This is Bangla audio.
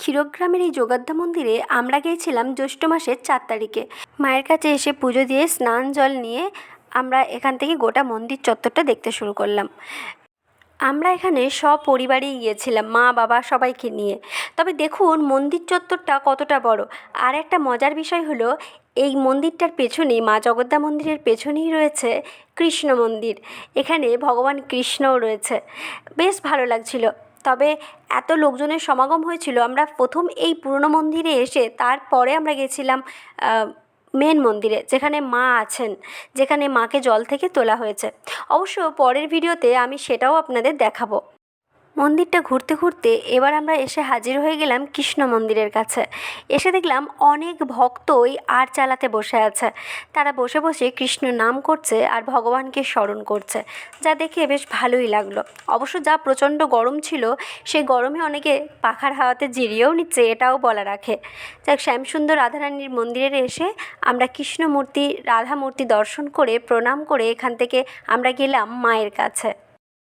ক্ষীরগ্রামের এই যোগাদ্দা মন্দিরে আমরা গিয়েছিলাম জ্যৈষ্ঠ মাসের 4 তারিখে। মায়ের কাছে এসে পুজো দিয়ে স্নান জল নিয়ে আমরা এখান থেকে গোটা মন্দির চত্বরটা দেখতে শুরু করলাম। আমরা এখানে সপরিবারেই গিয়েছিলাম, মা বাবা সবাইকে নিয়ে। তবে দেখুন মন্দির চত্বরটা কতটা বড়। আর একটা মজার বিষয় হলো, এই মন্দিরটার পেছনেই, মা জগদ্দা মন্দিরের পেছনেই রয়েছে কৃষ্ণ মন্দির। এখানে ভগবান কৃষ্ণও রয়েছে। বেশ ভালো লাগছিল। তবে এত লোকজনের সমাগম হয়েছিল, আমরা প্রথম এই পুরনো মন্দিরে এসে তারপরে আমরা গেছিলাম মেন মন্দিরে, যেখানে মা আছেন, যেখানে মাকে জল থেকে তোলা হয়েছে। অবশ্য পরের ভিডিওতে আমি সেটাও আপনাদের দেখাবো। মন্দিরটা ঘুরতে ঘুরতে এবার আমরা এসে হাজির হয়ে গেলাম কৃষ্ণ মন্দিরের কাছে। এসে দেখলাম অনেক ভক্তই আর চালাতে বসে আছে। তারা বসে বসে কৃষ্ণ নাম করছে আর ভগবানকে স্মরণ করছে, যা দেখে বেশ ভালোই লাগলো। অবশ্য যা প্রচণ্ড গরম ছিল, সেই গরমে অনেকে পাখার হাওয়াতে জিরিয়েও নিচ্ছে, এটাও বলা রাখে। যাক, শ্যামসুন্দর রাধারানীর মন্দিরে এসে আমরা কৃষ্ণ মূর্তি, রাধা মূর্তি দর্শন করে প্রণাম করে এখান থেকে আমরা গেলাম মায়ের কাছে।